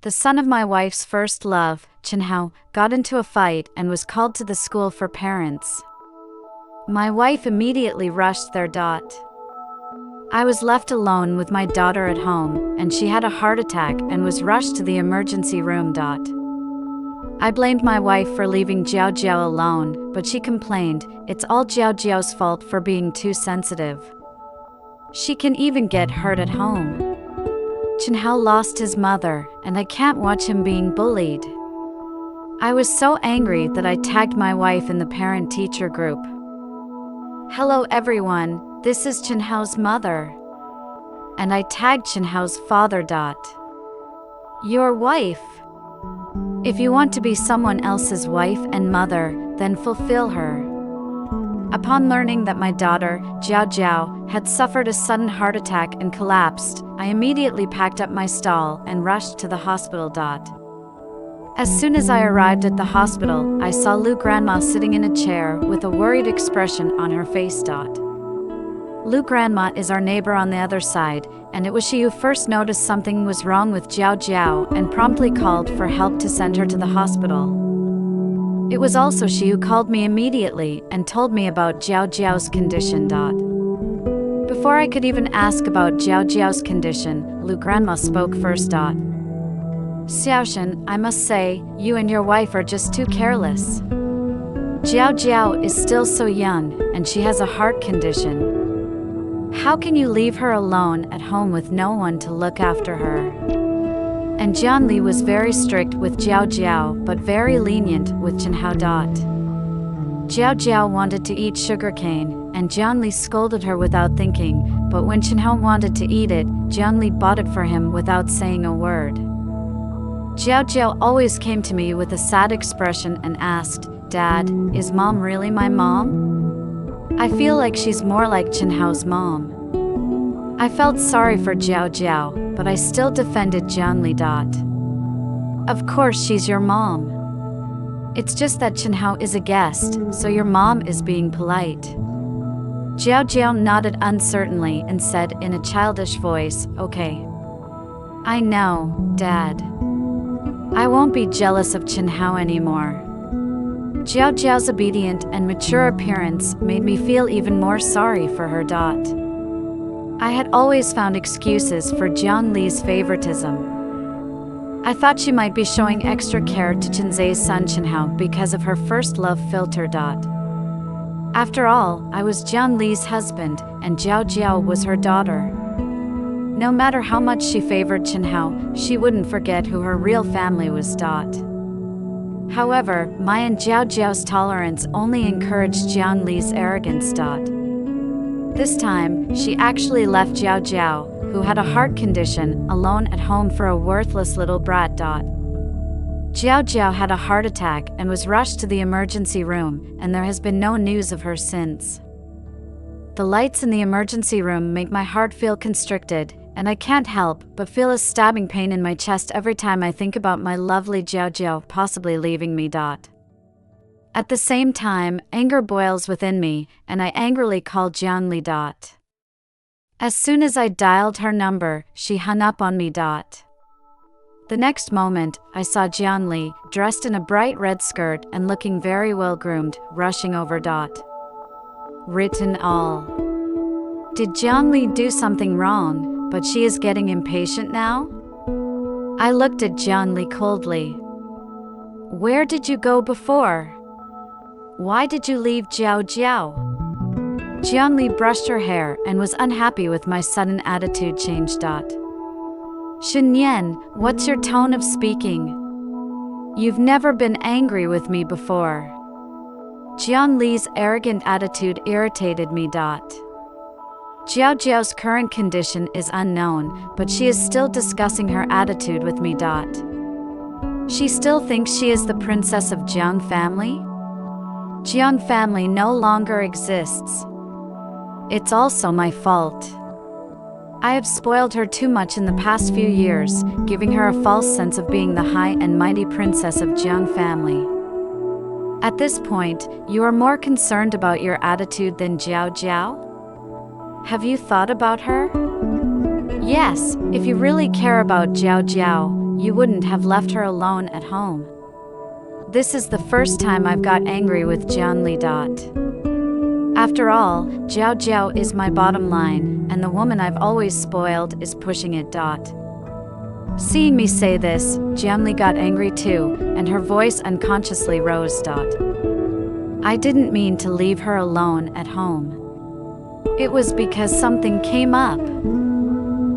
The son of my wife's first love, Chen Hao, got into a fight and was called to the school for parents. My wife immediately rushed there. I was left alone with my daughter at home, and she had a heart attack and was rushed to the emergency room. I blamed my wife for leaving Jiao Jiao alone, but she complained it's all Jiao Jiao's fault for being too sensitive. She can even get hurt at home. Chen Hao lost his mother, and I can't watch him being bullied. I was so angry that I tagged my wife in the parent-teacher group. Hello everyone, this is Chen Hao's mother. And I tagged Chen Hao's father. Your wife. If you want to be someone else's wife and mother, then fulfill her. Upon learning that my daughter, Jiao Jiao, had suffered a sudden heart attack and collapsed, I immediately packed up my stall and rushed to the hospital. As soon as I arrived at the hospital, I saw Lu Grandma sitting in a chair with a worried expression on her face. Lu Grandma is our neighbor on the other side, and it was she who first noticed something was wrong with Jiao Jiao and promptly called for help to send her to the hospital. It was also she who called me immediately and told me about Jiao Jiao's condition. Before I could even ask about Jiao Jiao's condition, Lu Grandma spoke first. Xiaoshen, I must say, you and your wife are just too careless. Jiao Jiao is still so young, and she has a heart condition. How can you leave her alone at home with no one to look after her? And Jianli was very strict with Jiao Jiao, but very lenient with Chen Hao. Jiao Jiao wanted to eat sugarcane, and Jianli scolded her without thinking, but when Chen Hao wanted to eat it, Jianli bought it for him without saying a word. Jiao Jiao always came to me with a sad expression and asked, "Dad, is Mom really my mom?" I feel like she's more like Chen Hao's mom. I felt sorry for Jiao Jiao, but I still defended Jianli. Of course she's your mom. It's just that Chen Hao is a guest, so your mom is being polite. Jiao Jiao nodded uncertainly and said in a childish voice, "Okay. I know, Dad. I won't be jealous of Chen Hao anymore." Jiao Jiao's obedient and mature appearance made me feel even more sorry for her. I had always found excuses for Jianli's favoritism. I thought she might be showing extra care to Chen Zai's son Chen Hao because of her first love filter. After all, I was Jianli's husband, and Jiao Jiao was her daughter. No matter how much she favored Chen Hao, she wouldn't forget who her real family was. However, my and Jiao Jiao's tolerance only encouraged Jianli's arrogance. This time, she actually left Jiao Jiao, who had a heart condition, alone at home for a worthless little brat. Jiao Jiao had a heart attack and was rushed to the emergency room, and there has been no news of her since. The lights in the emergency room make my heart feel constricted, and I can't help but feel a stabbing pain in my chest every time I think about my lovely Jiao Jiao possibly leaving me. At the same time, anger boils within me, and I angrily called Jianli. As soon as I dialed her number, she hung up on me. The next moment, I saw Jianli, dressed in a bright red skirt and looking very well groomed, rushing over. Written all. Did Jianli do something wrong, but she is getting impatient now? I looked at Jianli coldly. Where did you go before? Why did you leave Jiao Jiao? Jianli brushed her hair and was unhappy with my sudden attitude change. Shenyan, what's your tone of speaking? You've never been angry with me before. Jianli's arrogant attitude irritated me. Jiao Jiao's current condition is unknown, but she is still discussing her attitude with me. She still thinks she is the princess of Jiang family? Jiang family no longer exists. It's also my fault. I have spoiled her too much in the past few years, giving her a false sense of being the high and mighty princess of Jiang family. At this point, you are more concerned about your attitude than Jiao Jiao? Have you thought about her? Yes, if you really care about Jiao Jiao, you wouldn't have left her alone at home. This is the first time I've got angry with Jianli. After all, Jiao Jiao is my bottom line, and the woman I've always spoiled is pushing it. Seeing me say this, Jianli got angry too, and her voice unconsciously rose. I didn't mean to leave her alone at home. It was because something came up.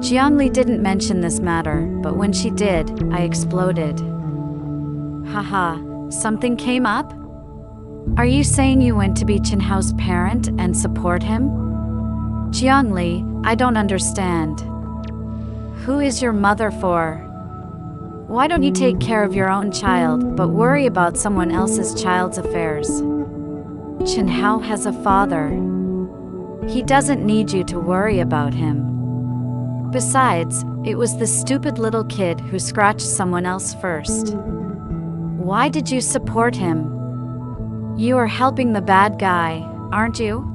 Jianli didn't mention this matter, but when she did, I exploded. Haha, something came up? Are you saying you went to be Chen Hao's parent and support him? Jianli, I don't understand. Who is your mother for? Why don't you take care of your own child, but worry about someone else's child's affairs? Chen Hao has a father. He doesn't need you to worry about him. Besides, it was the stupid little kid who scratched someone else first. Why did you support him? You are helping the bad guy, aren't you?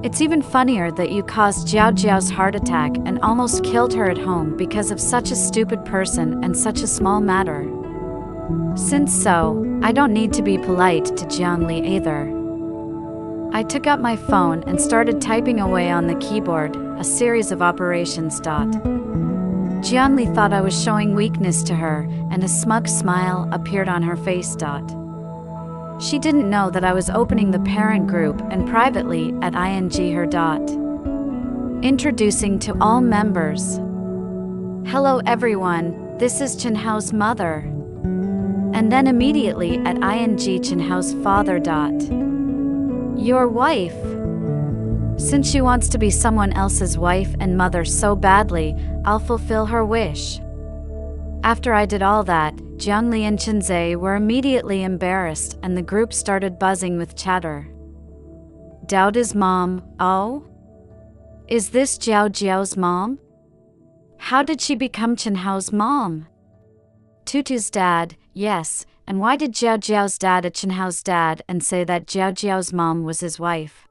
It's even funnier that you caused Jiao Jiao's heart attack and almost killed her at home because of such a stupid person and such a small matter. Since so, I don't need to be polite to Jianli either. I took up my phone and started typing away on the keyboard, a series of operations. Jianli thought I was showing weakness to her, and a smug smile appeared on her face. She didn't know that I was opening the parent group and privately at ing her. Introducing to all members. Hello everyone, this is Chen Hao's mother. And then immediately at ing Chen Hao's father. Your wife. Since she wants to be someone else's wife and mother so badly, I'll fulfill her wish. After I did all that, Jianli and Chenze were immediately embarrassed and the group started buzzing with chatter. Daoda's mom, oh? Is this Jiao Jiao's mom? How did she become Chen Hao's mom? Tutu's dad, yes, and why did Jiao Jiao's dad at Chen Hao's dad and say that Jiao Jiao's mom was his wife?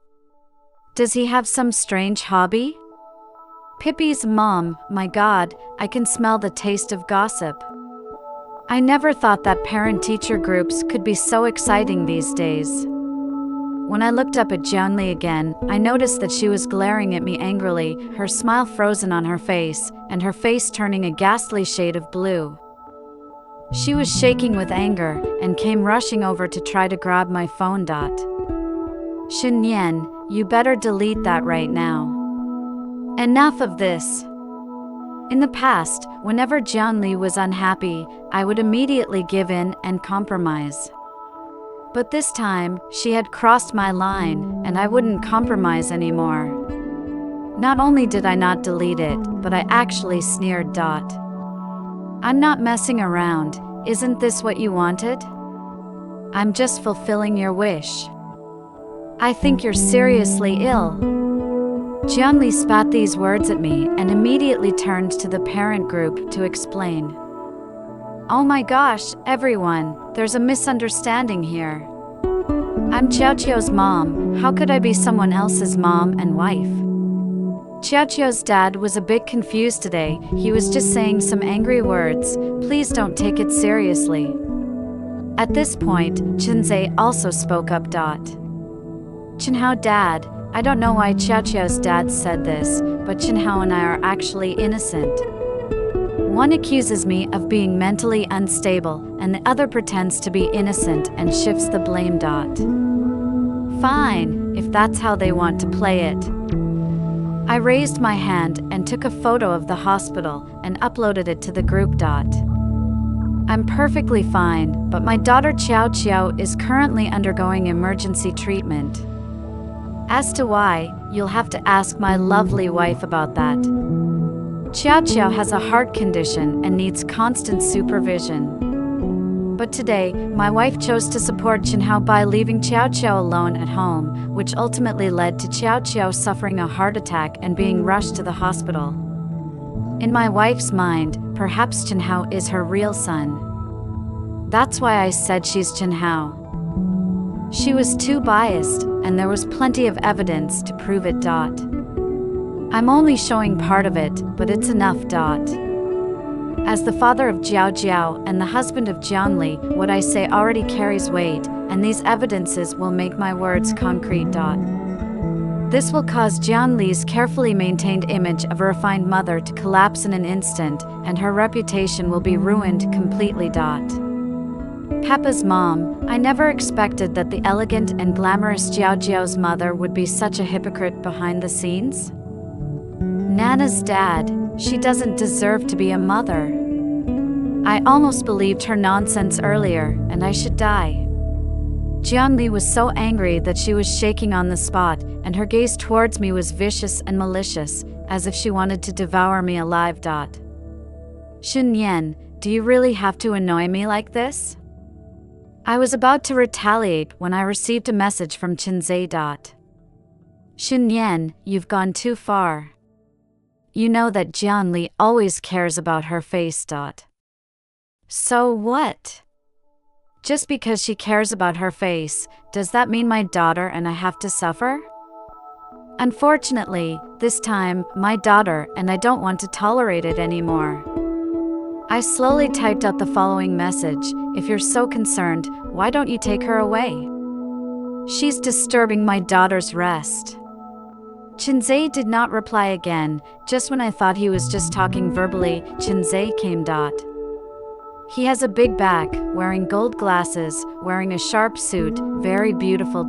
Does he have some strange hobby? Pippi's mom, my god, I can smell the taste of gossip. I never thought that parent-teacher groups could be so exciting these days. When I looked up at Jianli again, I noticed that she was glaring at me angrily, her smile frozen on her face, and her face turning a ghastly shade of blue. She was shaking with anger, and came rushing over to try to grab my phone. Xin Yan, you better delete that right now. Enough of this. In the past, whenever Jianli was unhappy, I would immediately give in and compromise. But this time, she had crossed my line, and I wouldn't compromise anymore. Not only did I not delete it, but I actually sneered. I'm not messing around, isn't this what you wanted? I'm just fulfilling your wish. I think you're seriously ill. Jianli spat these words at me and immediately turned to the parent group to explain. Oh my gosh, everyone, there's a misunderstanding here. I'm Jiao Jiao's mom, how could I be someone else's mom and wife? Jiao Jiao's dad was a bit confused today, he was just saying some angry words, please don't take it seriously. At this point, Chenze also spoke up. Chen Hao dad, I don't know why Jiao Jiao's dad said this, but Chen Hao and I are actually innocent. One accuses me of being mentally unstable, and the other pretends to be innocent and shifts the blame. Fine, if that's how they want to play it. I raised my hand and took a photo of the hospital and uploaded it to the group. I'm perfectly fine, but my daughter Jiao Jiao is currently undergoing emergency treatment. As to why, you'll have to ask my lovely wife about that. Jiao Jiao has a heart condition and needs constant supervision. But today, my wife chose to support Chen Hao by leaving Jiao Jiao alone at home, which ultimately led to Jiao Jiao suffering a heart attack and being rushed to the hospital. In my wife's mind, perhaps Chen Hao is her real son. That's why I said she's Chen Hao. She was too biased, and there was plenty of evidence to prove it. I'm only showing part of it, but it's enough. As the father of Jiao Jiao and the husband of Jianli, what I say already carries weight, and these evidences will make my words concrete. This will cause Jianli's carefully maintained image of a refined mother to collapse in an instant, and her reputation will be ruined completely. Peppa's mom, I never expected that the elegant and glamorous Jiao Jiao's mother would be such a hypocrite behind the scenes. Nana's dad, she doesn't deserve to be a mother. I almost believed her nonsense earlier, and I should die. Jianli was so angry that she was shaking on the spot, and her gaze towards me was vicious and malicious, as if she wanted to devour me alive. Xunyan, do you really have to annoy me like this? I was about to retaliate when I received a message from Chenze. Xunyan, you've gone too far. You know that Jianli always cares about her face. So what? Just because she cares about her face, does that mean my daughter and I have to suffer? Unfortunately, this time, my daughter and I don't want to tolerate it anymore. I slowly typed out the following message: if you're so concerned, why don't you take her away? She's disturbing my daughter's rest. Chenze did not reply again. Just when I thought he was just talking verbally, Chenze came. He has a big back, wearing gold glasses, wearing a sharp suit, very beautiful.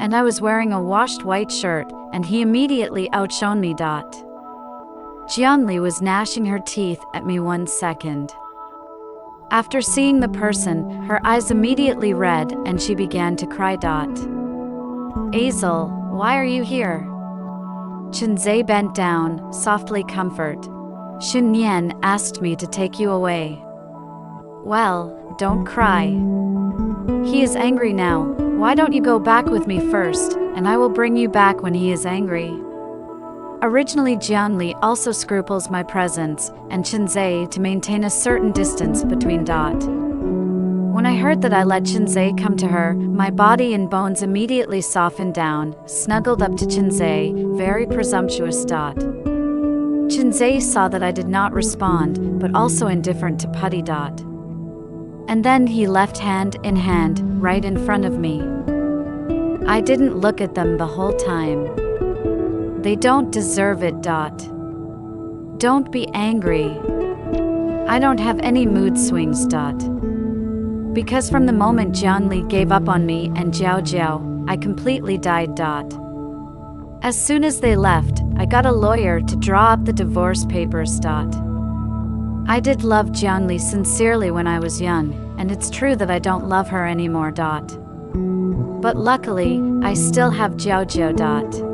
And I was wearing a washed white shirt, and he immediately outshone me. Jianli was gnashing her teeth at me 1 second. After seeing the person, her eyes immediately red, and she began to cry. Azel, why are you here? Chenze bent down, softly comfort. Xunyan asked me to take you away. Well, don't cry. He is angry now. Why don't you go back with me first, and I will bring you back when he is angry. Originally Jianli also scruples my presence, and Chenze to maintain a certain distance between. When I heard that I let Chenze come to her, my body and bones immediately softened down, snuggled up to Chenze, very presumptuous. Chenze saw that I did not respond, but also indifferent to Putty. And then he left hand in hand, right in front of me. I didn't look at them the whole time. They don't deserve it. Don't be angry. I don't have any mood swings. Because from the moment Jianli gave up on me and Jiao Jiao, I completely died. As soon as they left, I got a lawyer to draw up the divorce papers. I did love Jianli sincerely when I was young, and it's true that I don't love her anymore. But luckily, I still have Jiao Jiao.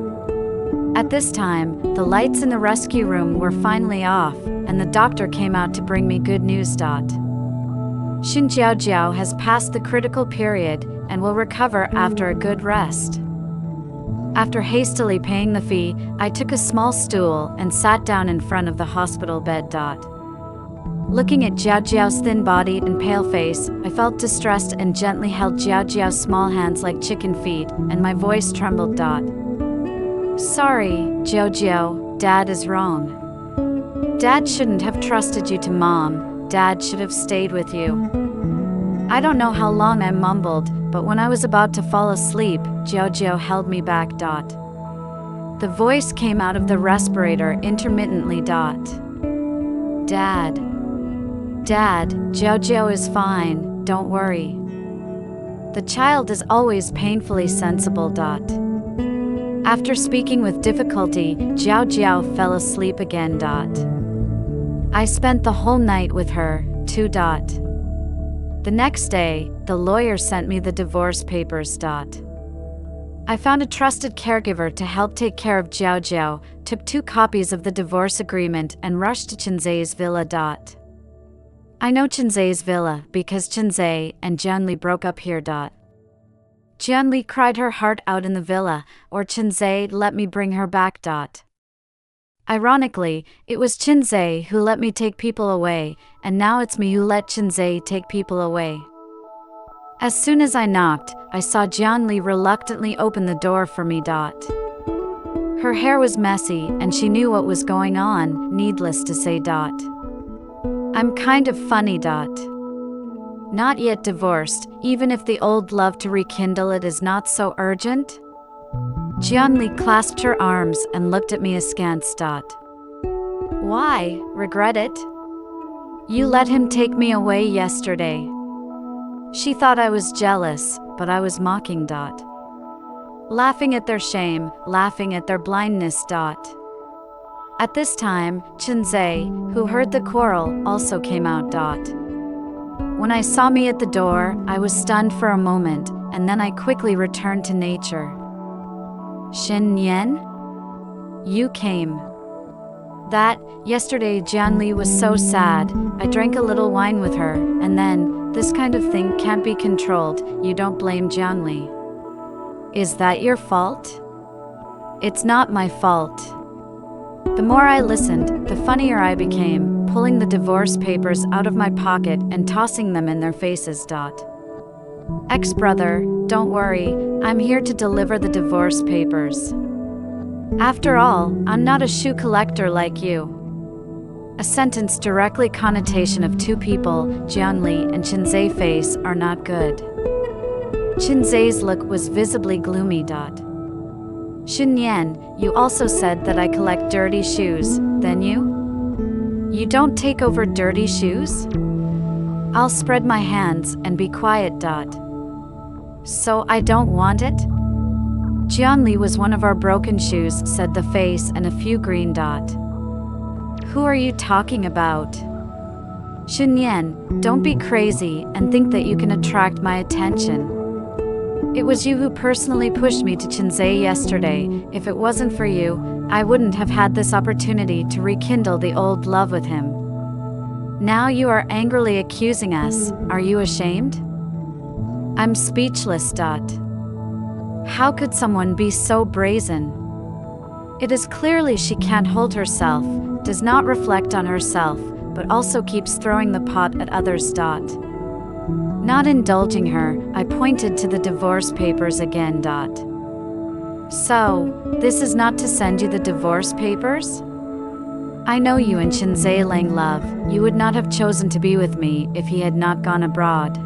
At this time, the lights in the rescue room were finally off, and the doctor came out to bring me good news. Xin Jiao Jiao has passed the critical period and will recover after a good rest. After hastily paying the fee, I took a small stool and sat down in front of the hospital bed. Looking at Jiao Jiao's thin body and pale face, I felt distressed and gently held Jiao Jiao's small hands like chicken feet, and my voice trembled. Sorry, Jiao Jiao, Dad is wrong. Dad shouldn't have trusted you to Mom. Dad should have stayed with you. I don't know how long I mumbled, but when I was about to fall asleep, Jiao Jiao held me back. The voice came out of the respirator intermittently. Dad. Dad, Jiao Jiao is fine, don't worry. The child is always painfully sensible. After speaking with difficulty, Jiao Jiao fell asleep again. I spent the whole night with her, too. The next day, the lawyer sent me the divorce papers. I found a trusted caregiver to help take care of Jiao Jiao, took 2 copies of the divorce agreement and rushed to Chenze's villa. I know Chenze's villa because Chenze and Jianli broke up here. Jianli cried her heart out in the villa, or Chenze let me bring her back. Ironically, it was Chenze who let me take people away, and now it's me who let Chenze take people away. As soon as I knocked, I saw Jianli reluctantly open the door for me. Her hair was messy, and she knew what was going on, needless to say. I'm kind of funny. Not yet divorced, even if the old love to rekindle it is not so urgent? Jianli clasped her arms and looked at me askance. Why, regret it? You let him take me away yesterday. She thought I was jealous, but I was mocking. Laughing at their shame, laughing at their blindness. At this time, Chen Hao, who heard the quarrel, also came out. When I saw me at the door, I was stunned for a moment, and then I quickly returned to nature. Shen Yan? You came. Yesterday Jianli was so sad, I drank a little wine with her, and then, this kind of thing can't be controlled, you don't blame Jianli. Is that your fault? It's not my fault. The more I listened, the funnier I became, pulling the divorce papers out of my pocket and tossing them in their faces. Ex-brother, don't worry, I'm here to deliver the divorce papers. After all, I'm not a shoe collector like you. A sentence directly connotation of two people, Jianli and Chen Hao face, are not good. Chen Hao's look was visibly gloomy. Shen Yan, you also said that I collect dirty shoes, then you? You don't take over dirty shoes? I'll spread my hands and be quiet. So I don't want it? Jianli was one of our broken shoes, said the face and a few green. Who are you talking about? Shen Yan, don't be crazy and think that you can attract my attention. It was you who personally pushed me to Chen Hao yesterday. If it wasn't for you, I wouldn't have had this opportunity to rekindle the old love with him. Now you are angrily accusing us. Are you ashamed? I'm speechless. How could someone be so brazen? It is clearly she can't hold herself, does not reflect on herself, but also keeps throwing the pot at others. Not indulging her, I pointed to the divorce papers again. So, this is not to send you the divorce papers? I know you and Chen Hao Lang love, you would not have chosen to be with me if he had not gone abroad.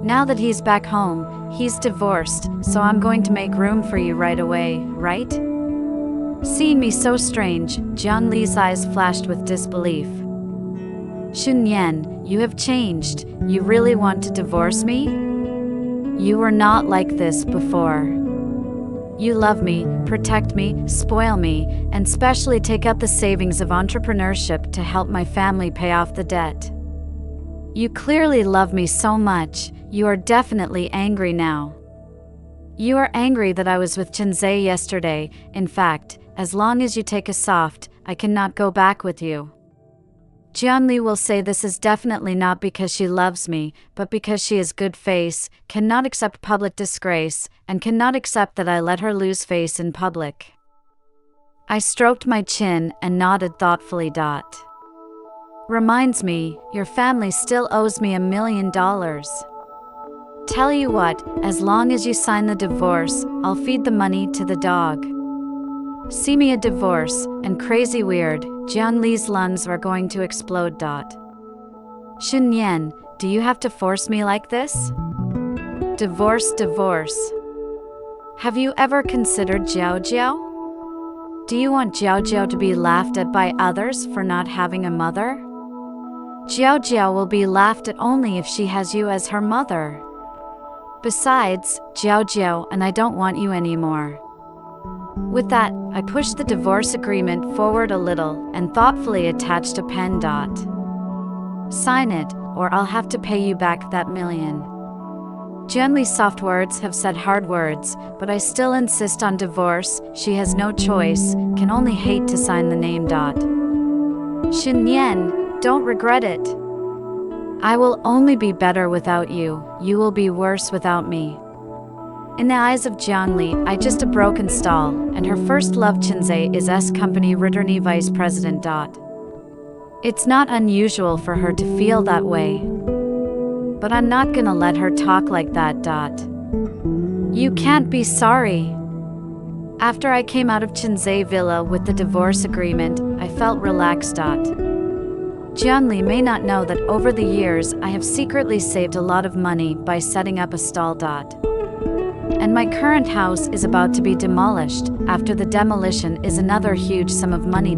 Now that he's back home, he's divorced, so I'm going to make room for you right away, right? Seeing me so strange, Jianli's eyes flashed with disbelief. Shen Yan, you have changed. You really want to divorce me? You were not like this before. You love me, protect me, spoil me, and specially take out the savings of entrepreneurship to help my family pay off the debt. You clearly love me so much. You are definitely angry now. You are angry that I was with Chen Hao yesterday. In fact, as long as you take a soft, I cannot go back with you. Jianli will say this is definitely not because she loves me, but because she is good face, cannot accept public disgrace, and cannot accept that I let her lose face in public. I stroked my chin and nodded thoughtfully. Reminds me, your family still owes me $1 million. Tell you what, as long as you sign the divorce, I'll feed the money to the dog. See me a divorce, and crazy weird, Jianli's lungs were going to explode. Shen Yan, do you have to force me like this? Divorce. Have you ever considered Jiao Jiao? Do you want Jiao Jiao to be laughed at by others for not having a mother? Jiao Jiao will be laughed at only if she has you as her mother. Besides, Jiao Jiao and I don't want you anymore. With that, I pushed the divorce agreement forward a little and thoughtfully attached a pen. Sign it, or I'll have to pay you back that $1 million. Jianli's soft words have said hard words, but I still insist on divorce. She has no choice, can only hate to sign the name. Shen Yan, don't regret it. I will only be better without you. You will be worse without me. In the eyes of Jianli, I just a broken stall, and her first love Chen Hao is S company Ritterny vice president. It's not unusual for her to feel that way. But I'm not gonna let her talk like that. You can't be sorry. After I came out of Chen Hao villa with the divorce agreement, I felt relaxed. Jianli may not know that over the years I have secretly saved a lot of money by setting up a stall. And my current house is about to be demolished. After the demolition is another huge sum of money.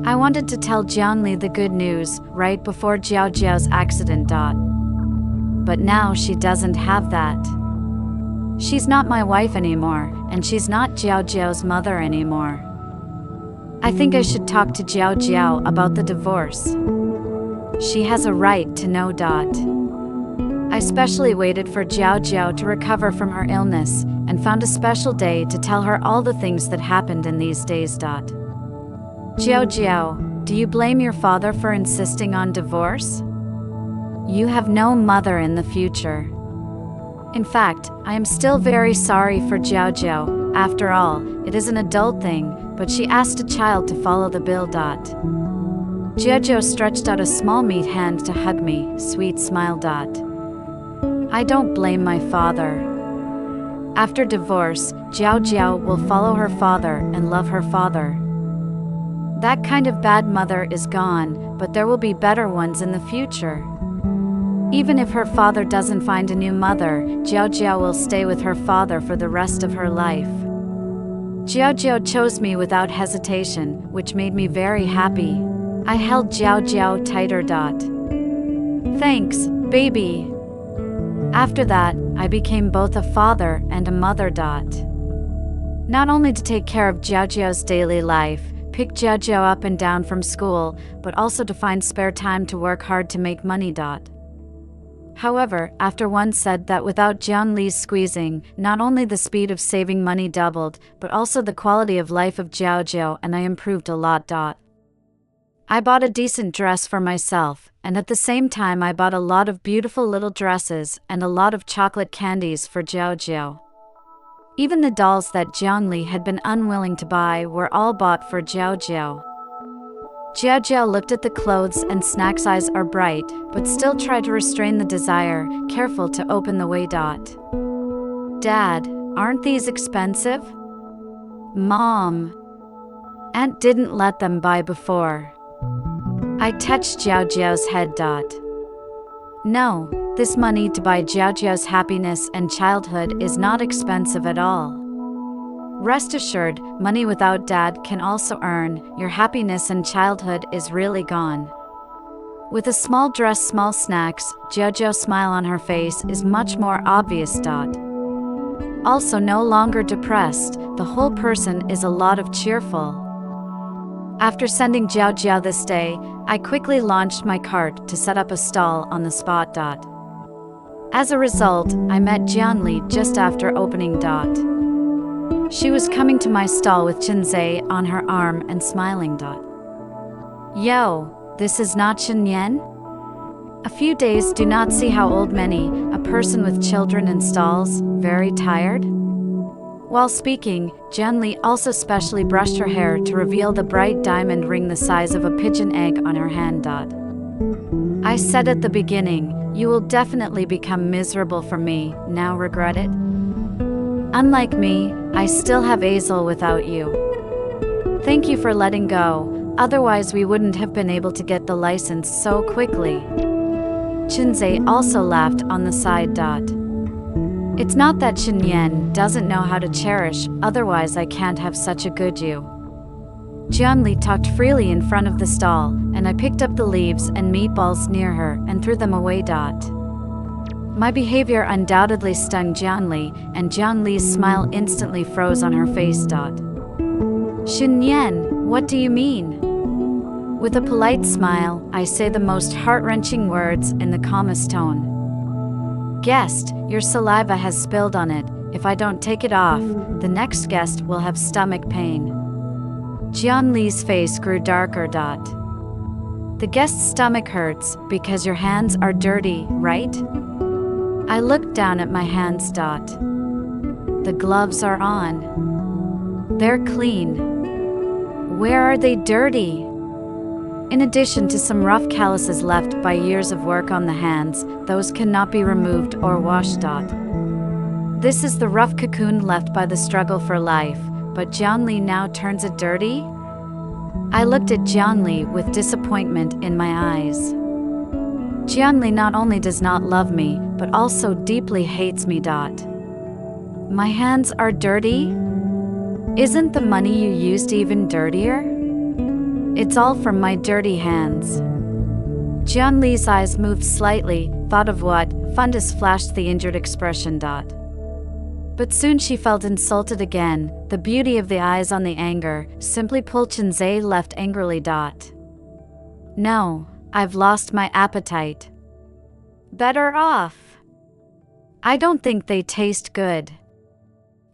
I wanted to tell Jianli the good news right before Jiao Jiao's accident. But now she doesn't have that. She's not my wife anymore, and she's not Jiao Jiao's mother anymore. I think I should talk to Jiao Jiao about the divorce. She has a right to know. I specially waited for Jiao Jiao to recover from her illness and found a special day to tell her all the things that happened in these days. Jiao Jiao, do you blame your father for insisting on divorce? You have no mother in the future. In fact, I am still very sorry for Jiao Jiao. After all, it is an adult thing, but she asked a child to follow the bill. Jiao Jiao stretched out a small meat hand to hug me, sweet smile. I don't blame my father. After divorce, Jiao Jiao will follow her father and love her father. That kind of bad mother is gone, but there will be better ones in the future. Even if her father doesn't find a new mother, Jiao Jiao will stay with her father for the rest of her life. Jiao Jiao chose me without hesitation, which made me very happy. I held Jiao Jiao tighter. Thanks, baby. After that, I became both a father and a mother. Not only to take care of Jiao Jiao's daily life, pick Jiao Jiao up and down from school, but also to find spare time to work hard to make money. However, after one said that without Jianli's squeezing, not only the speed of saving money doubled, but also the quality of life of Jiao Jiao, and I improved a lot. I bought a decent dress for myself, and at the same time I bought a lot of beautiful little dresses and a lot of chocolate candies for Jiao Jiao. Even the dolls that Jianli had been unwilling to buy were all bought for Jiao Jiao. Jiao Jiao looked at the clothes and snacks. Eyes are bright, but still tried to restrain the desire, careful to open the way. Dad, aren't these expensive? Mom. Aunt didn't let them buy before. I touched Jiao Jiao's head. No, this money to buy Jiao Jiao's happiness and childhood is not expensive at all. Rest assured, money without dad can also earn, your happiness and childhood is really gone. With a small dress, small snacks, Jiao Jiao's smile on her face is much more obvious. Also no longer depressed, the whole person is a lot of cheerful. After sending Jiao Jiao this day, I quickly launched my cart to set up a stall on the spot. As a result, I met Jianli just after opening. She was coming to my stall with Chenze on her arm and smiling. Yo, this is not Chen Yan? A few days do not see how old many, a person with children and stalls, very tired? While speaking, Jianli also specially brushed her hair to reveal the bright diamond ring the size of a pigeon egg on her hand. I said at the beginning, you will definitely become miserable for me, now regret it? Unlike me, I still have Azel without you. Thank you for letting go, otherwise we wouldn't have been able to get the license so quickly. Chenze also laughed on the side. It's not that Chen Yan doesn't know how to cherish, otherwise I can't have such a good you. Jianli talked freely in front of the stall, and I picked up the leaves and meatballs near her and threw them away. My behavior undoubtedly stung Jianli, and Jianli's smile instantly froze on her face. Chen Yan, what do you mean? With a polite smile, I say the most heart-wrenching words in the calmest tone. Guest, your saliva has spilled on it. If I don't take it off, the next guest will have stomach pain. Jianli's face grew darker. The guest's stomach hurts because your hands are dirty, right? I looked down at my hands. The gloves are on. They're clean. Where are they dirty? In addition to some rough calluses left by years of work on the hands, those cannot be removed or washed. This is the rough cocoon left by the struggle for life, but Jianli now turns it dirty? I looked at Jianli with disappointment in my eyes. Jianli not only does not love me, but also deeply hates me. My hands are dirty? Isn't the money you used even dirtier? It's all from my dirty hands. Jianli's eyes moved slightly, thought of what, Fundus flashed the injured expression. But soon she felt insulted again, the beauty of the eyes on the anger, simply pulled Chen Zai left angrily. No, I've lost my appetite. Better off. I don't think they taste good.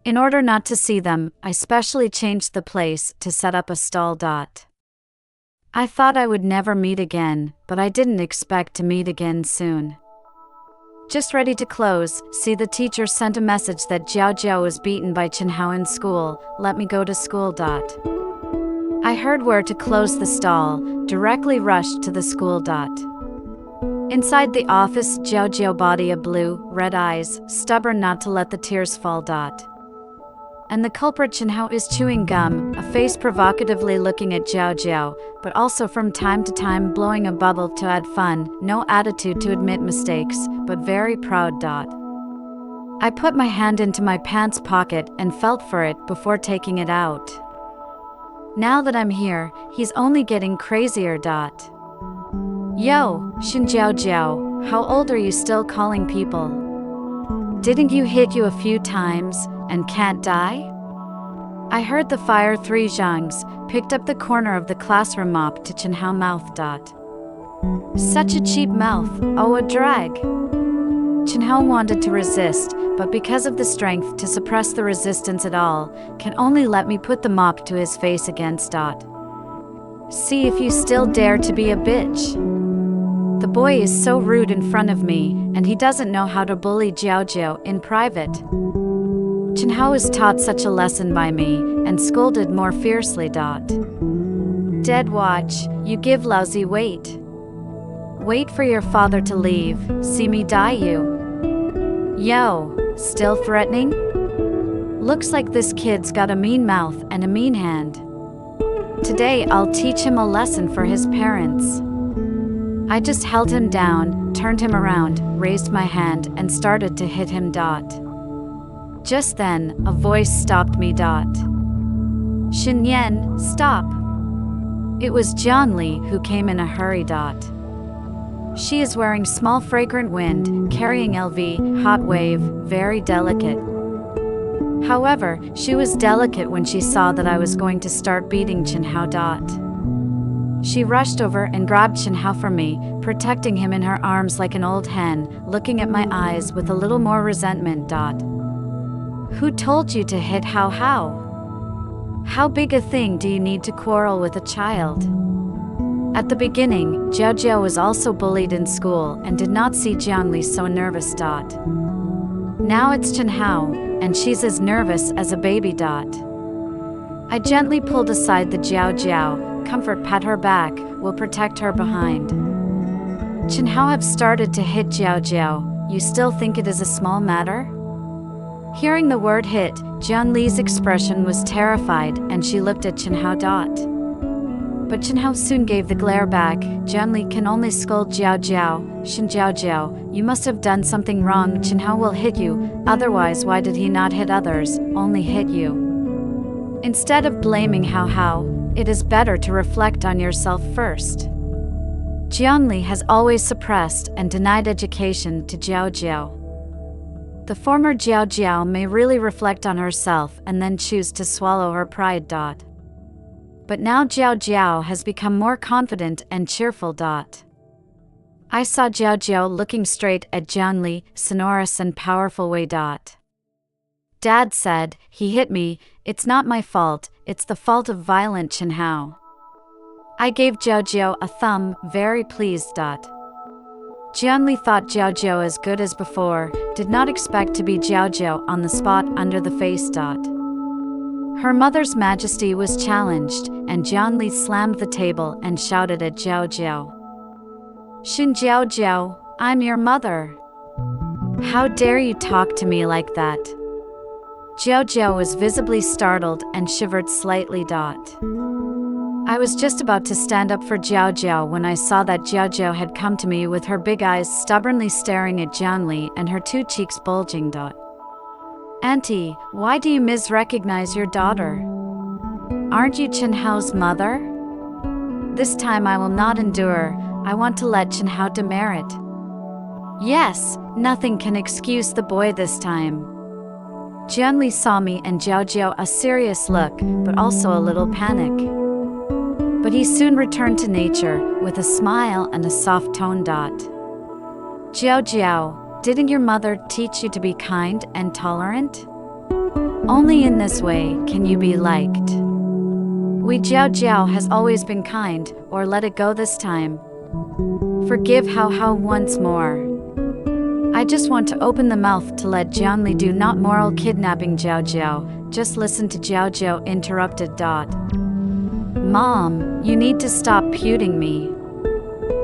In order not to see them, I specially changed the place to set up a stall. I thought I would never meet again, but I didn't expect to meet again soon. Just ready to close, see the teacher sent a message that Jiao Jiao was beaten by Chen Hao in school, let me go to school. I heard where to close the stall, directly rushed to the school. Inside the office, Jiao Jiao body a blue, red eyes, stubborn not to let the tears fall. And the culprit Chen Hao is chewing gum, a face provocatively looking at Jiao Jiao, but also from time to time blowing a bubble to add fun, no attitude to admit mistakes, but very proud. I put my hand into my pants pocket and felt for it before taking it out. Now that I'm here, he's only getting crazier. Yo, Shin Jiao Jiao, how old are you still calling people? Didn't you hit you a few times, and can't die? I heard the fire 3 zhangs, picked up the corner of the classroom mop to Chen Hao mouth. Such a cheap mouth, oh a drag. Chen Hao wanted to resist, but because of the strength to suppress the resistance at all, can only let me put the mop to his face against. See if you still dare to be a bitch. The boy is so rude in front of me, and he doesn't know how to bully Jiao Jiao in private. Chen Hao was taught such a lesson by me, and scolded more fiercely. Dead watch, you give lousy weight. Wait for your father to leave, see me die you. Yo, still threatening? Looks like this kid's got a mean mouth and a mean hand. Today I'll teach him a lesson for his parents. I just held him down, turned him around, raised my hand, and started to hit him. Just then, a voice stopped me. Xin Yan, stop. It was Jianli who came in a hurry. She is wearing small fragrant wind, carrying LV, hot wave, very delicate. However, she was delicate when she saw that I was going to start beating Chen Hao. She rushed over and grabbed Chen Hao from me, protecting him in her arms like an old hen, looking at my eyes with a little more resentment. Who told you to hit Hao Hao? How big a thing do you need to quarrel with a child? At the beginning, Jiao Jiao was also bullied in school and did not see Jianli so nervous. Now it's Chen Hao, and she's as nervous as a baby. I gently pulled aside the Jiao Jiao, comfort pat her back, will protect her behind. Chen Hao have started to hit Jiao Jiao, you still think it is a small matter? Hearing the word hit, Jianli's expression was terrified and she looked at Chen Hao. But Chen Hao soon gave the glare back. Jianli can only scold Jiao Jiao, Shin Jiao Jiao, you must have done something wrong. Chen Hao will hit you, otherwise why did he not hit others, only hit you? Instead of blaming Hao Hao, it is better to reflect on yourself first. Jianli has always suppressed and denied education to Jiao Jiao. The former Jiao Jiao may really reflect on herself and then choose to swallow her pride. But now Jiao Jiao has become more confident and cheerful. I saw Jiao Jiao looking straight at Jianli, sonorous and powerful way. Dad said, he hit me, it's not my fault, it's the fault of violent Chen Hao. I gave Jiao Jiao a thumb, very pleased. Jianli thought Jiao Jiao as good as before, did not expect to be Jiao Jiao on the spot under the face. Her mother's majesty was challenged, and Jianli slammed the table and shouted at Jiao Jiao. Shin Jiao Jiao, I'm your mother. How dare you talk to me like that? Jiao Jiao was visibly startled and shivered slightly. I was just about to stand up for Jiao Jiao when I saw that Jiao Jiao had come to me with her big eyes stubbornly staring at Jianli and her two cheeks bulging. Auntie, why do you misrecognize your daughter? Aren't you Chen Hao's mother? This time I will not endure. I want to let Chen Hao demerit. Yes, nothing can excuse the boy this time. Jianli saw me and Jiao Jiao a serious look, but also a little panic. But he soon returned to nature, with a smile and a soft tone. Jiao Jiao, didn't your mother teach you to be kind and tolerant? Only in this way can you be liked. We Jiao Jiao has always been kind, or let it go this time. Forgive Hao once more. I just want to open the mouth to let Jianli do not moral kidnapping Jiao Jiao. Just listen to Jiao Jiao interrupted. Mom, you need to stop puting me.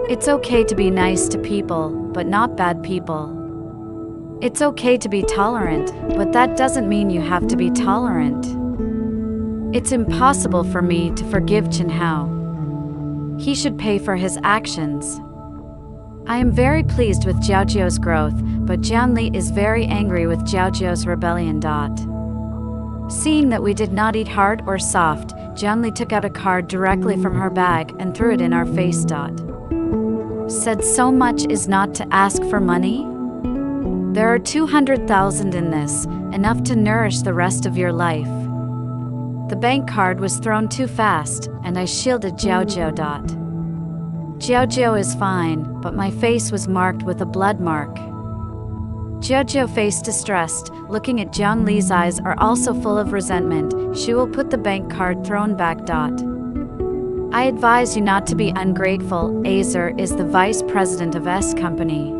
It's okay to be nice to people, but not bad people. It's okay to be tolerant, but that doesn't mean you have to be tolerant. It's impossible for me to forgive Chen Hao. He should pay for his actions. I am very pleased with Jiao Jiao's growth, but Jianli is very angry with Jiao Jiao's rebellion. Seeing that we did not eat hard or soft, Jianli took out a card directly from her bag and threw it in our face. Said so much is not to ask for money? There are 200,000 in this, enough to nourish the rest of your life. The bank card was thrown too fast, and I shielded Jiao Jiao. Jiao Jiao is fine, but my face was marked with a blood mark. Jiao Jiao faced distressed, looking at Jianli's eyes are also full of resentment. She will put the bank card thrown back. I advise you not to be ungrateful. Azer is the vice president of S company.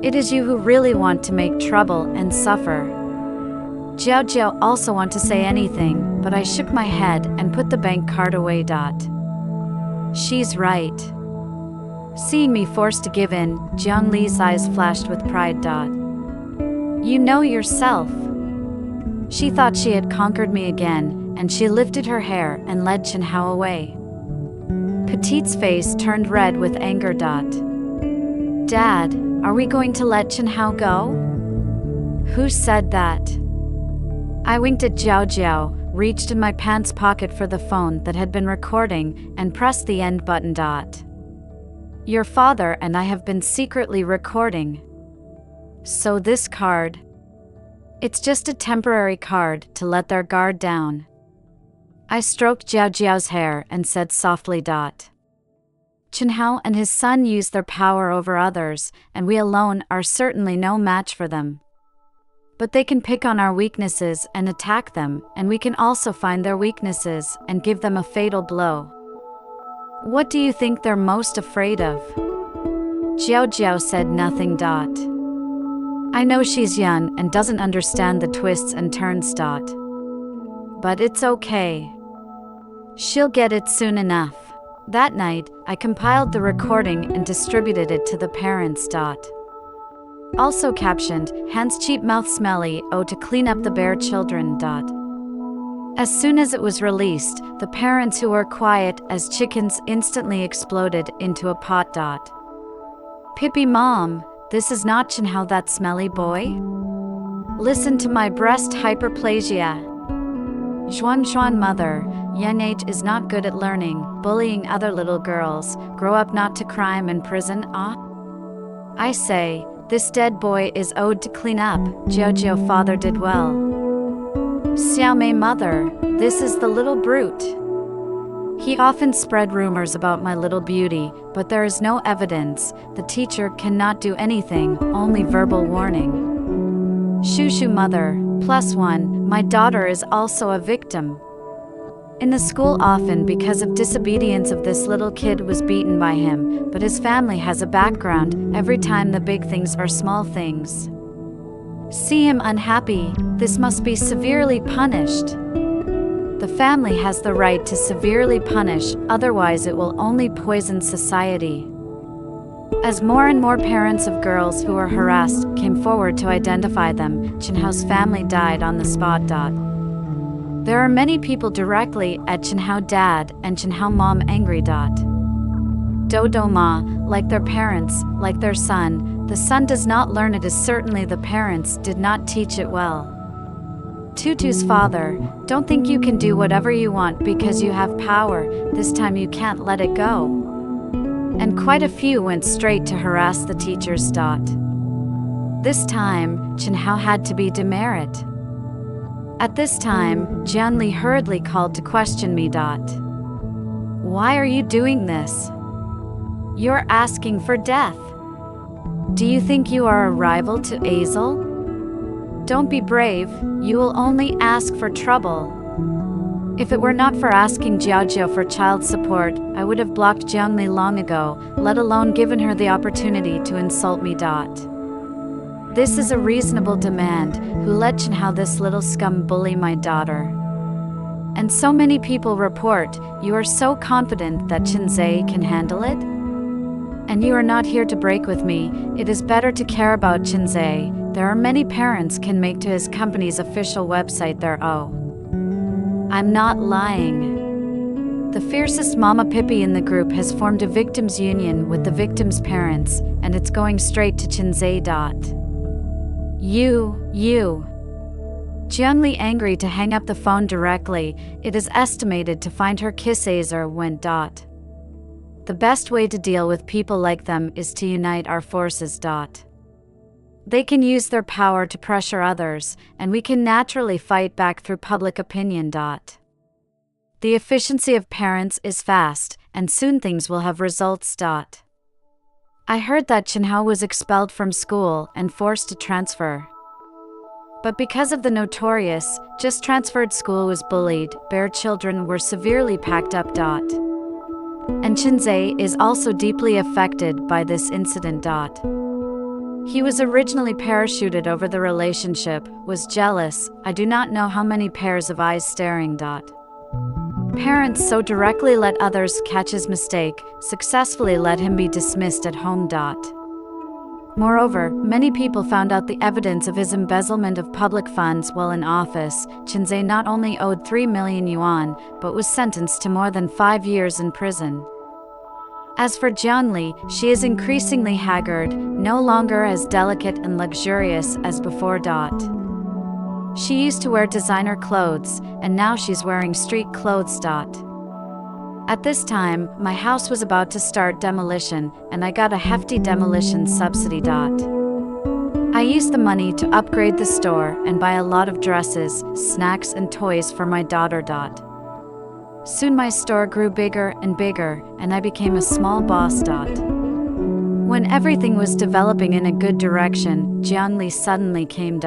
It is you who really want to make trouble and suffer. Jiao Jiao also want to say anything, but I shook my head and put the bank card away. She's right. Seeing me forced to give in, Jianli's eyes flashed with pride. You know yourself. She thought she had conquered me again, and she lifted her hair and led Chen Hao away. Petite's face turned red with anger. Dad, are we going to let Chen Hao go? Who said that? I winked at Jiao Jiao, reached in my pants pocket for the phone that had been recording, and pressed the end button. Your father and I have been secretly recording. So this card? It's just a temporary card to let their guard down. I stroked Jiao Jiao's hair and said softly. Chen Hao and his son use their power over others, and we alone are certainly no match for them. But they can pick on our weaknesses and attack them, and we can also find their weaknesses and give them a fatal blow. What do you think they're most afraid of? Jiao Jiao said nothing. I know she's young and doesn't understand the twists and turns. But it's okay. She'll get it soon enough. That night, I compiled the recording and distributed it to the parents. Also captioned, Hans cheap mouth smelly, oh to clean up the bare children. As soon as it was released, the parents who were quiet as chickens instantly exploded into a pot. Pippi mom, this is not Chen Hao, that smelly boy. Listen to my breast hyperplasia. Xuan mother, young age is not good at learning, bullying other little girls, grow up not to crime and prison. I say, this dead boy is owed to clean up. Jiao Jiao father did well. Xiaomei mother, this is the little brute. He often spread rumors about my little beauty, but there is no evidence. The teacher cannot do anything, only verbal warning. Shushu mother, +1, my daughter is also a victim. In the school often because of disobedience of this little kid was beaten by him, but his family has a background, every time the big things are small things. See him unhappy, this must be severely punished. The family has the right to severely punish, otherwise it will only poison society. As more and more parents of girls who were harassed came forward to identify them, Chen Hao's family died on the spot. There are many people directly at Chen Hao dad and Chen Hao mom angry. Do ma, like their parents, like their son. The son does not learn, it is certainly the parents did not teach it well. Tutu's father, don't think you can do whatever you want because you have power, this time you can't let it go. And quite a few went straight to harass the teachers. This time, Chen Hao had to be demerit. At this time, Jianli hurriedly called to question me. Why are you doing this? You're asking for death. Do you think you are a rival to Azel? Don't be brave, you will only ask for trouble. If it were not for asking Jiao Jiao for child support, I would have blocked Jianli long ago, let alone given her the opportunity to insult me. This is a reasonable demand, who let Chen Hao this little scum bully my daughter? And so many people report, you are so confident that Chen Zai can handle it? And you are not here to break with me, it is better to care about Chen Zai. There are many parents can make to his company's official website their I'm not lying. The fiercest Mama Pippi in the group has formed a victims union with the victims' parents, and it's going straight to Chen Zai. You. Jianli angry to hang up the phone directly, it is estimated to find her kiss Azer went. The best way to deal with people like them is to unite our forces. They can use their power to pressure others, and we can naturally fight back through public opinion. The efficiency of parents is fast, and soon things will have results. I heard that Chen Hao was expelled from school and forced to transfer. But because of the notorious, just transferred school was bullied, bare children were severely packed up. And Chen Zai is also deeply affected by this incident. He was originally parachuted over the relationship, was jealous, I do not know how many pairs of eyes staring. Parents so directly let others catch his mistake, successfully let him be dismissed at home. Moreover, many people found out the evidence of his embezzlement of public funds while in office. Chen Zai not only owed 3 million yuan, but was sentenced to more than 5 years in prison. As for Jianli, she is increasingly haggard, no longer as delicate and luxurious as before. She used to wear designer clothes, and now she's wearing street clothes. At this time, my house was about to start demolition, and I got a hefty demolition subsidy. I used the money to upgrade the store and buy a lot of dresses, snacks and toys for my daughter. Soon my store grew bigger and bigger, and I became a small boss. When everything was developing in a good direction, Jianli suddenly came.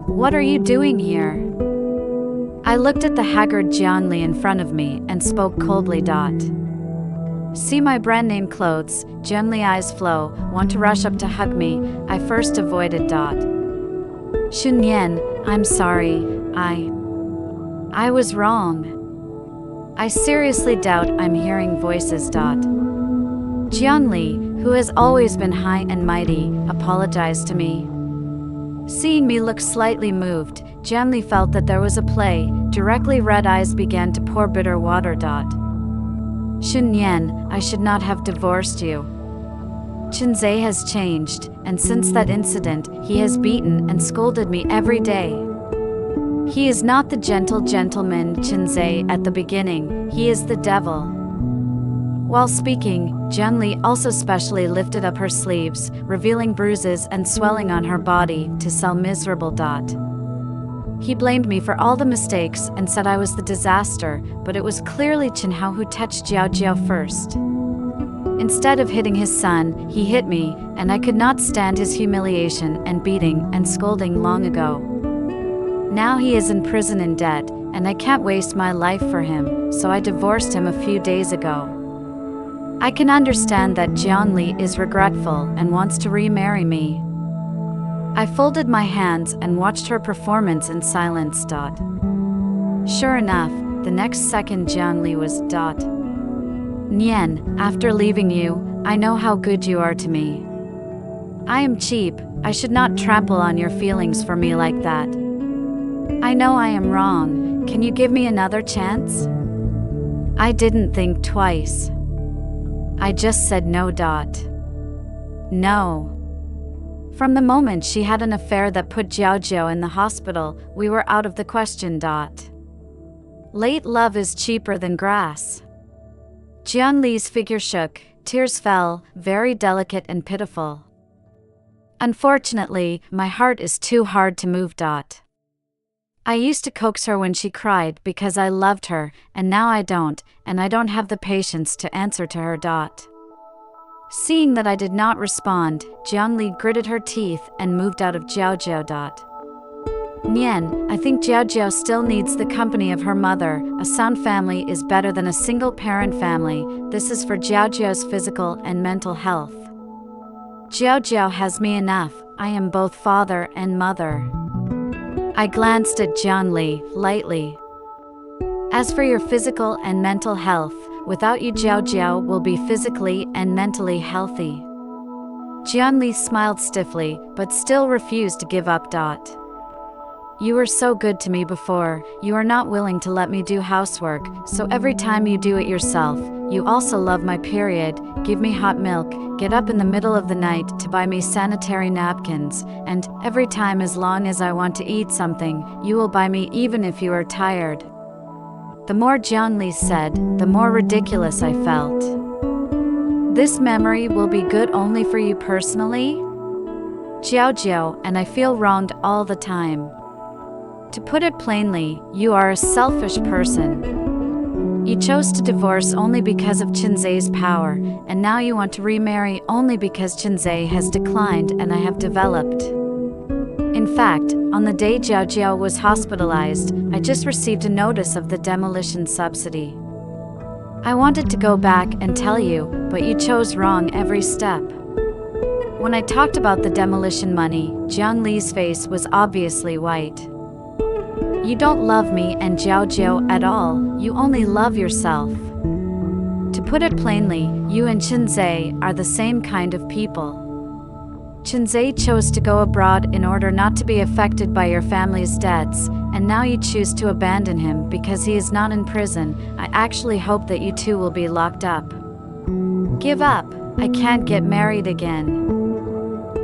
What are you doing here? I looked at the haggard Jianli in front of me and spoke coldly. See my brand name clothes, Jianli eyes flow, want to rush up to hug me, I first avoided. Shunyan, I'm sorry, I was wrong. I seriously doubt I'm hearing voices. Jianli, who has always been high and mighty, apologized to me. Seeing me look slightly moved, Jianli felt that there was a play, directly red eyes began to pour bitter water. Shunyan, I should not have divorced you. Chen Zai has changed, and since that incident, he has beaten and scolded me every day. He is not the gentle gentleman Chen Zai at the beginning, he is the devil. While speaking, Jianli also specially lifted up her sleeves, revealing bruises and swelling on her body, to sell miserable. He blamed me for all the mistakes and said I was the disaster, but it was clearly Chen Hao who touched Jiao Jiao first. Instead of hitting his son, he hit me, and I could not stand his humiliation and beating and scolding long ago. Now he is in prison in debt, and I can't waste my life for him, so I divorced him a few days ago. I can understand that Jianli is regretful and wants to remarry me. I folded my hands and watched her performance in silence. Sure enough, the next second Jianli was. Nian, after leaving you, I know how good you are to me. I am cheap, I should not trample on your feelings for me like that. I know I am wrong. Can you give me another chance? I didn't think twice. I just said no. No. From the moment she had an affair that put Jiao Jiao in the hospital, we were out of the question. Late love is cheaper than grass. Jian Li's figure shook, tears fell, very delicate and pitiful. Unfortunately, my heart is too hard to move. I used to coax her when she cried because I loved her, and now I don't, and I don't have the patience to answer to her. Seeing that I did not respond, Jiang Li gritted her teeth and moved out of Jiao Jiao. Nian, I think Jiao Jiao still needs the company of her mother. A sound family is better than a single-parent family. This is for Jiao Jiao's physical and mental health. Jiao Jiao has me enough. I am both father and mother. I glanced at Jian Li, lightly. As for your physical and mental health, without you Jiao Jiao will be physically and mentally healthy. Jian Li smiled stiffly, but still refused to give up. You were so good to me before, you are not willing to let me do housework, so every time you do it yourself, you also love my period, give me hot milk, get up in the middle of the night to buy me sanitary napkins, and every time as long as I want to eat something, you will buy me even if you are tired. The more Jian Li said, the more ridiculous I felt. This memory will be good only for you personally? Jiao Jiao, and I feel wronged all the time. To put it plainly, you are a selfish person. You chose to divorce only because of Chen's power, and now you want to remarry only because Chen's has declined and I have developed. In fact, on the day Jiao Jiao was hospitalized, I just received a notice of the demolition subsidy. I wanted to go back and tell you, but you chose wrong every step. When I talked about the demolition money, Jiang Li's face was obviously white. You don't love me and Jiao Jiao at all, you only love yourself. To put it plainly, you and Chen are the same kind of people. Chen chose to go abroad in order not to be affected by your family's debts, and now you choose to abandon him because he is not in prison. I actually hope that you two will be locked up. Give up, I can't get married again.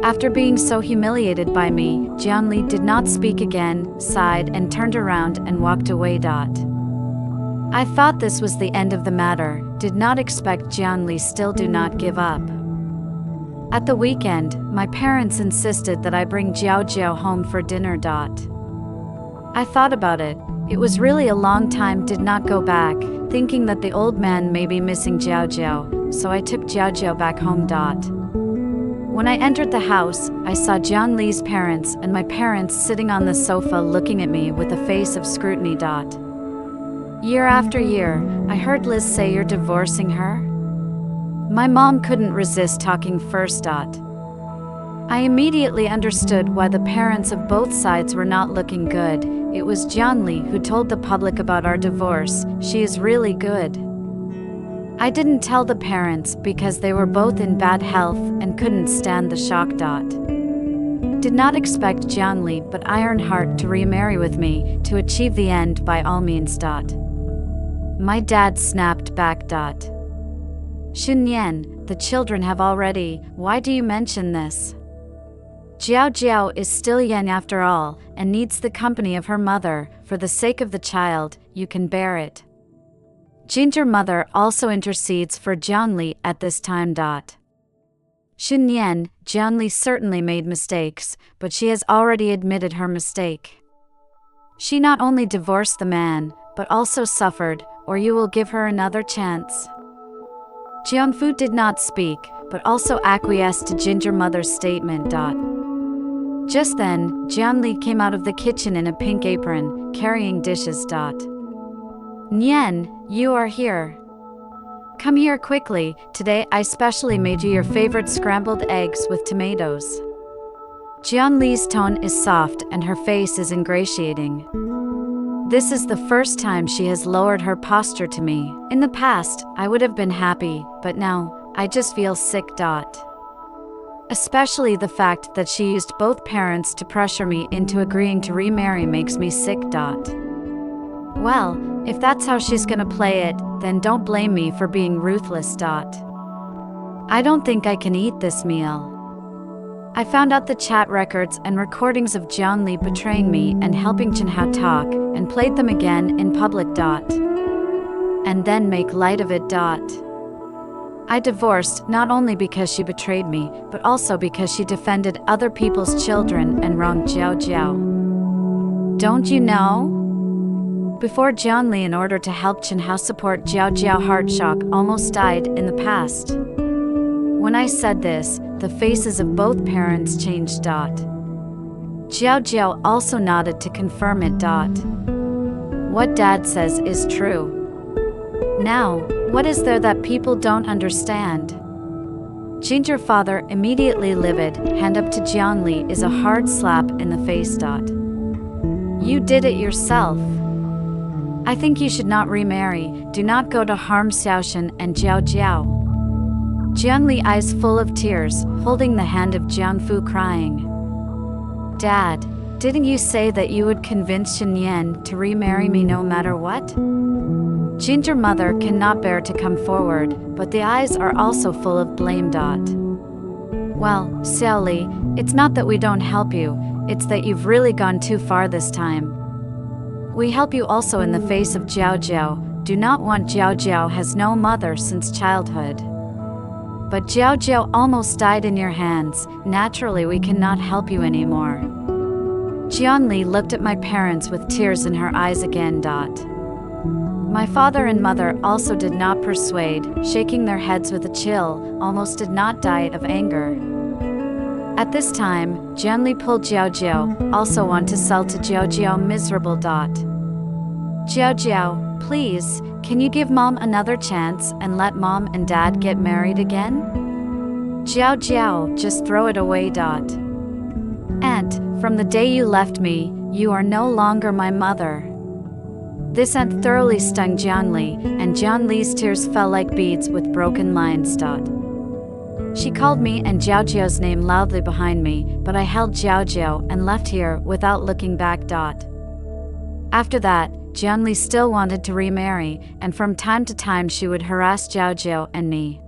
After being so humiliated by me, Jian Li did not speak again, sighed and turned around and walked away. I thought this was the end of the matter, did not expect Jian Li still do not give up. At the weekend, my parents insisted that I bring Jiao Jiao home for dinner. I thought about it. It was really a long time, did not go back, thinking that the old man may be missing Jiao Jiao, so I took Jiao Jiao back home. When I entered the house, I saw Jian Li's parents and my parents sitting on the sofa looking at me with a face of scrutiny. Year after year, I heard Liz say you're divorcing her? My mom couldn't resist talking first. I immediately understood why the parents of both sides were not looking good. It was Jian Li who told the public about our divorce. She is really good. I didn't tell the parents because they were both in bad health and couldn't stand the shock. Did not expect Jian Li but iron heart to remarry with me, to achieve the end by all means. My dad snapped back. Xunyan, the children have already, why do you mention this? Jiao Jiao is still young after all, and needs the company of her mother, for the sake of the child, you can bear it. Ginger mother also intercedes for Jian Li at this time. Xunyan, Jian Li certainly made mistakes, but she has already admitted her mistake. She not only divorced the man, but also suffered, or you will give her another chance. Jiangfu did not speak, but also acquiesced to Ginger mother's statement. Just then, Jian Li came out of the kitchen in a pink apron, carrying dishes. Nian, you are here. Come here quickly, today I specially made you your favorite scrambled eggs with tomatoes. Jian Li's tone is soft and her face is ingratiating. This is the first time she has lowered her posture to me. In the past, I would have been happy, but now, I just feel sick. Especially the fact that she used both parents to pressure me into agreeing to remarry makes me sick. Well, if that's how she's gonna play it, then don't blame me for being ruthless. I don't think I can eat this meal. I found out the chat records and recordings of Jiao betraying me and helping Chen Hao talk, and played them again in public. And then make light of it. I divorced not only because she betrayed me, but also because she defended other people's children and wronged Jiao Jiao. Don't you know? Before Jiao, in order to help Chen Hao support Jiao Jiao, heart shock almost died in the past. When I said this, the faces of both parents changed. Jiao Jiao also nodded to confirm it. What Dad says is true. Now, what is there that people don't understand? Ginger father immediately livid, hand up to Jiao is a hard slap in the face. You did it yourself. I think you should not remarry, do not go to harm Xiaoshan and Jiao Jiao. Jiao eyes full of tears, holding the hand of Jiangfu crying. Dad, didn't you say that you would convince Shen Yan to remarry me no matter what? Ginger mother cannot bear to come forward, but the eyes are also full of blame. Well, Xiaoli, it's not that we don't help you, it's that you've really gone too far this time. We help you also in the face of Jiao Jiao, do not want Jiao Jiao has no mother since childhood. But Jiao Jiao almost died in your hands, naturally we cannot help you anymore. Jiao looked at my parents with tears in her eyes again. My father and mother also did not persuade, shaking their heads with a chill, almost did not die of anger. At this time, Jiao pulled Jiao Jiao, also want to sell to Jiao Jiao miserable. Jiao Jiao, please, can you give Mom another chance and let Mom and Dad get married again? Jiao Jiao, just throw it away. Aunt, from the day you left me, you are no longer my mother. This aunt thoroughly stung Jiao, and Jiao tears fell like beads with broken lines. She called me and Jiao Jiao's name loudly behind me, but I held Jiao Jiao and left here without looking back. After that, Jiao still wanted to remarry, and from time to time she would harass Jiao Jiao and me.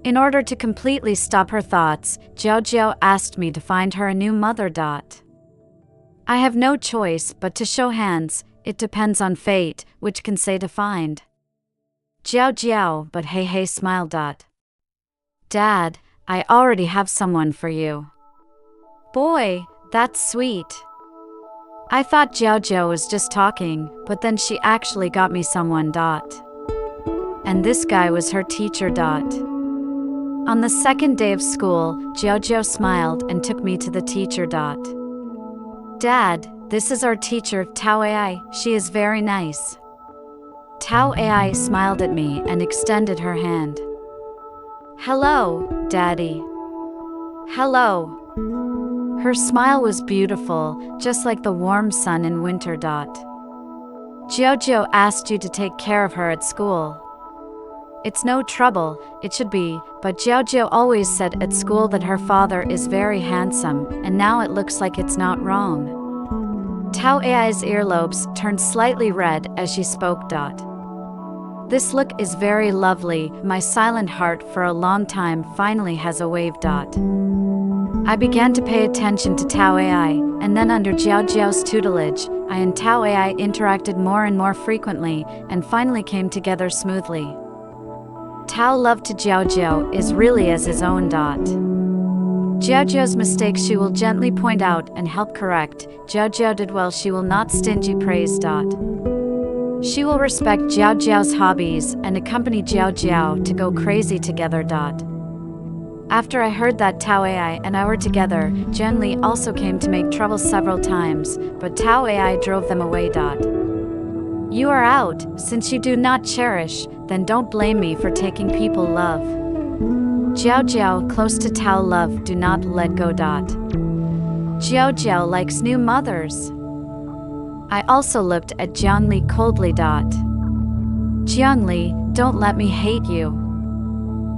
In order to completely stop her thoughts, Jiao Jiao asked me to find her a new mother. I have no choice but to show hands, it depends on fate, which can say to find. Jiao Jiao, but hey smiled. Dad, I already have someone for you. Boy, that's sweet. I thought Jiao Jiao was just talking, but then she actually got me someone. And this guy was her teacher. On the second day of school, Jiao Jiao smiled and took me to the teacher. Dad, this is our teacher, Tao Ai, she is very nice. Tao Ai smiled at me and extended her hand. Hello, Daddy. Hello. Her smile was beautiful, just like the warm sun in winter. Jiao Jiao asked you to take care of her at school. It's no trouble, it should be, but Jiao Jiao always said at school that her father is very handsome, and now it looks like it's not wrong. Tao Ai's earlobes turned slightly red as she spoke. This look is very lovely, my silent heart for a long time finally has a wave. I began to pay attention to Tao Ai, and then under Jiao Jiao's tutelage, I and Tao Ai interacted more and more frequently, and finally came together smoothly. Tao love to Jiao Jiao is really as his own. Jiao Jiao's mistakes she will gently point out and help correct. Jiao Jiao did well, she will not stingy praise. She will respect Jiao Jiao's hobbies and accompany Jiao Jiao to go crazy together. After I heard that Tao Ai and I were together, Jian Li also came to make trouble several times, but Tao Ai drove them away. You are out, since you do not cherish, then don't blame me for taking people love. Jiao Jiao close to Tao love, do not let go. Jiao Jiao likes new mothers. I also looked at Jiang Li coldly. Jiang Li, don't let me hate you.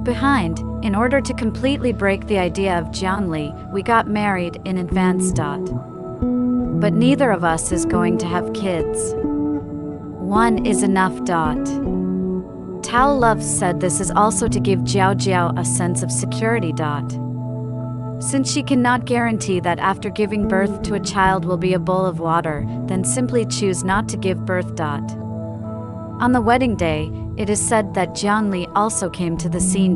Behind, In order to completely break the idea of Jiangli, we got married in advance. But neither of us is going to have kids. One is enough. Tao Love said this is also to give Jiao Jiao a sense of security. Since she cannot guarantee that after giving birth to a child will be a bowl of water, then simply choose not to give birth. On the wedding day, it is said that Jiangli also came to the scene.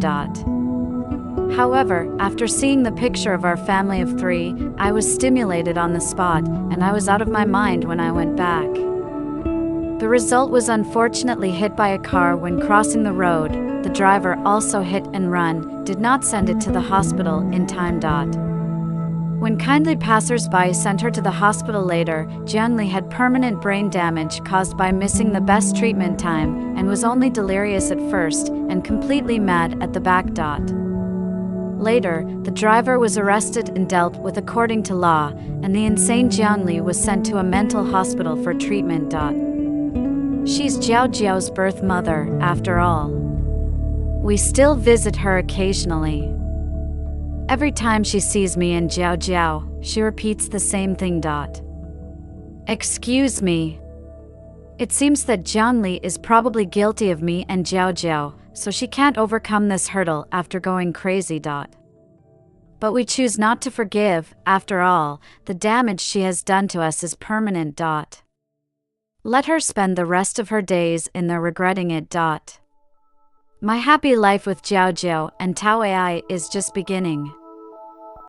However, after seeing the picture of our family of 3, I was stimulated on the spot, and I was out of my mind when I went back. The result was unfortunately hit by a car when crossing the road. The driver also hit and run, did not send it to the hospital in time. When kindly passers-by sent her to the hospital later, Jiangli had permanent brain damage caused by missing the best treatment time, and was only delirious at first, and completely mad at the back. Later, the driver was arrested and dealt with according to law, and the insane Jiangli was sent to a mental hospital for treatment. She's Jiao Jiao's birth mother, after all. We still visit her occasionally. Every time she sees me and Jiao Jiao, she repeats the same thing. Excuse me. It seems that Jiangli is probably guilty of me and Jiao Jiao, so she can't overcome this hurdle after going crazy. But we choose not to forgive. After all, the damage she has done to us is permanent. Let her spend the rest of her days in there regretting it. My happy life with Jiao Jiao and Tao Ai is just beginning.